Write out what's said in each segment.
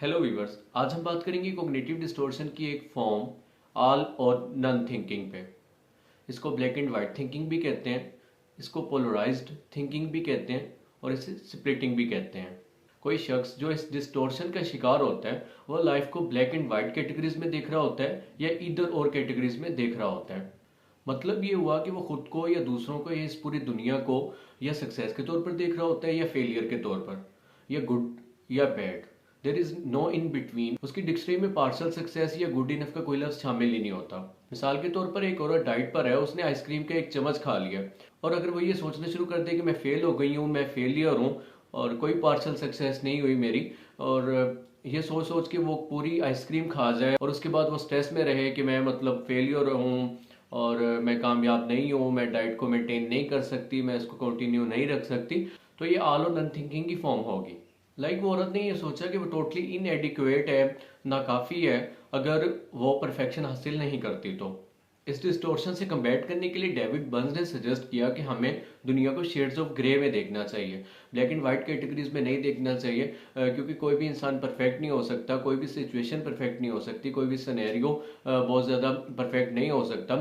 Hello viewers, आज हम बात करेंगे कॉग्निटिव डिस्टॉर्शन की एक फॉर्म ऑल और नन थिंकिंग पे। इसको ब्लैक एंड वाइट थिंकिंग भी कहते हैं, इसको पोलराइज्ड थिंकिंग भी कहते हैं और इसे स्प्लिटिंग भी कहते हैं। कोई शख्स जो इस डिस्टॉर्शन का शिकार होता है वो लाइफ को ब्लैक एंड वाइट कैटेगरीज में देख रहा होता है या इधर और कैटेगरीज में देख रहा होता है। मतलब ये हुआ कि वो खुद को या दूसरों को या इस पूरी दुनिया को या सक्सेस के तौर पर देख रहा होता है या फेलियर के तौर पर, या गुड या bad. There is no in between. उसकी डिक्शनरी में पार्शल सक्सेस या गुड इनफ का कोई लफ्ज शामिल ही नहीं होता। मिसाल के तौर पर एक औरत डाइट पर है, उसने आइसक्रीम का एक चम्मच खा लिया और अगर वो ये सोचना शुरू कर दे कि मैं फेल हो गई हूँ, मैं फेलियर हूँ और कोई पार्शल सक्सेस नहीं हुई मेरी, और ये सोच सोच के वो पूरी आइसक्रीम खा जाए और उसके बाद वो स्ट्रेस में रहे कि मैं मतलब फेलियर हूँ और मैं कामयाब नहीं हूँ, मैं डाइट को मेंटेन नहीं कर सकती, मैं इसको कंटिन्यू नहीं रख सकती, तो ये ऑल और नन थिंकिंग की फॉर्म होगी। वो औरत ने ये सोचा कि वो टोटली इनएडिक्वेट है, नाकाफ़ी है अगर वो परफेक्शन हासिल नहीं करती। तो इस डिस्टोर्शन से कम्बैट करने के लिए डेविड बर्न्स ने सजेस्ट किया कि हमें दुनिया को शेड्स ऑफ ग्रे में देखना चाहिए, ब्लैक एंड वाइट कैटेगरीज में नहीं देखना चाहिए, क्योंकि कोई भी इंसान परफेक्ट नहीं हो सकता, कोई भी सिचुएशन परफेक्ट नहीं हो सकती, कोई भी सिनेरियो बहुत ज़्यादा परफेक्ट नहीं हो सकता।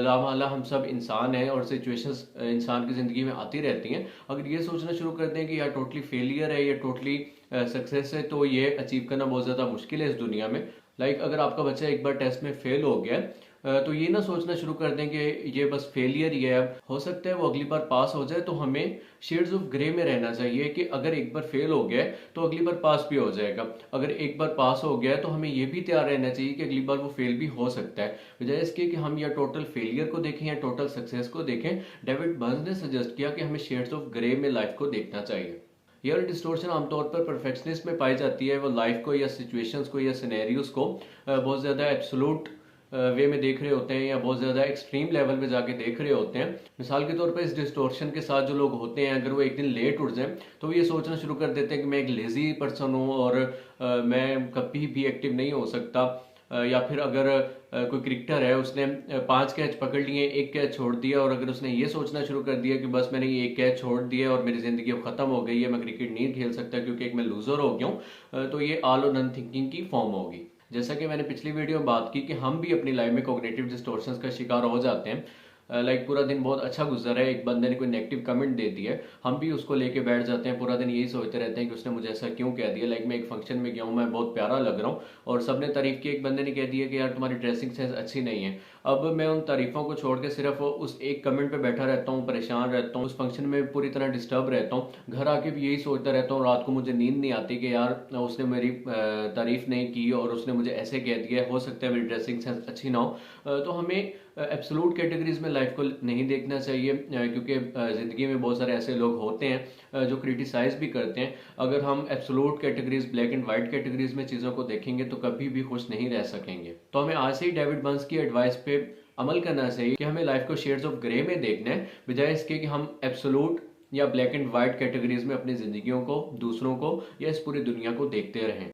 लामाला हम सब इंसान हैं और सिचुएशंस इंसान की ज़िंदगी में आती रहती हैं। अगर ये सोचना शुरू कर दें कि यार टोटली फेलियर है या टोटली सक्सेस है, तो ये अचीव करना बहुत ज़्यादा मुश्किल है इस दुनिया में। अगर आपका बच्चा एक बार टेस्ट में फेल हो गया तो ये ना सोचना शुरू कर दें कि ये बस फेलियर ही है, अब हो सकता है वो अगली बार पास हो जाए। तो हमें शेड्स ऑफ ग्रे में रहना चाहिए कि अगर एक बार फेल हो गया तो अगली बार पास भी हो जाएगा, अगर एक बार पास हो गया तो हमें ये भी तैयार रहना चाहिए कि अगली बार वो फेल भी हो सकता है, बजाय इसके कि हम या टोटल फेलियर को देखें या टोटल सक्सेस को देखें। डेविड बर्न्स ने सजेस्ट किया कि हमें शेड्स ऑफ ग्रे में लाइफ को देखना चाहिए। यह डिस्टोर्शन आमतौर पर परफेक्शनिस्ट में पाई जाती है। वो लाइफ को या सिचुएशंस को या सिनेरियोस को बहुत ज़्यादा एब्सोलूट वे में देख रहे होते हैं या बहुत ज़्यादा एक्सट्रीम लेवल पे जाके देख रहे होते हैं। मिसाल के तौर पर इस डिस्टोर्शन के साथ जो लोग होते हैं, अगर वो एक दिन लेट उठ जाएं तो वो ये सोचना शुरू कर देते हैं कि मैं एक लेजी पर्सन हूँ और मैं कभी भी एक्टिव नहीं हो सकता। या फिर अगर कोई क्रिकेटर है, उसने 5 कैच पकड़ लिए, एक कैच छोड़ दिया, और अगर उसने ये सोचना शुरू कर दिया कि बस मैंने ये एक कैच छोड़ दिया और मेरी ज़िंदगी अब ख़त्म हो गई है, मैं क्रिकेट नहीं खेल सकता क्योंकि एक मैं लूज़र हो गया हूँ, तो ये ऑल और नन थिंकिंग की फॉर्म होगी। जैसा कि मैंने पिछली वीडियो में बात की कि हम भी अपनी लाइफ में कॉग्निटिव डिस्टॉर्शंस का शिकार हो जाते हैं। पूरा दिन बहुत अच्छा गुजर है, एक बंदे ने कोई नेगेटिव कमेंट दे दिया है, हम भी उसको लेके बैठ जाते हैं, पूरा दिन यही सोचते रहते हैं कि उसने मुझे ऐसा क्यों कह दिया। मैं एक फंक्शन में गया हूँ, मैं बहुत प्यारा लग रहा हूँ और सबने तारीफ की, एक बंदे ने कह दिया कि यार तुम्हारी ड्रेसिंग सेंस अच्छी नहीं है। अब मैं उन तारीफों को छोड़ के सिर्फ उस एक कमेंट पे बैठा रहता हूँ, परेशान रहता हूँ, उस फंक्शन में पूरी तरह डिस्टर्ब रहता हूँ, घर आके भी यही सोचता रहता हूँ, रात को मुझे नींद नहीं आती कि यार उसने मेरी तारीफ नहीं की और उसने मुझे ऐसे कह दिया, हो सकता है मेरी ड्रेसिंग सेंस अच्छी ना हो। तो हमें एब्सोलूट कैटेगरीज में लाइफ को नहीं देखना चाहिए, क्योंकि ज़िंदगी में बहुत सारे ऐसे लोग होते हैं जो क्रिटिसाइज भी करते हैं। अगर हम absolute categories, black and white categories में चीज़ों को देखेंगे तो कभी भी खुश नहीं रह सकेंगे। तो हमें आज से ही डेविड बर्न्स की एडवाइस पे अमल करना चाहिए कि हमें लाइफ को शेड्स ऑफ ग्रे में देखना है, बजाय इसके कि हम एब्सोलूट या ब्लैक एंड वाइट कैटेगरीज में अपनी ज़िंदगियों को, दूसरों को या इस पूरी दुनिया को देखते रहें।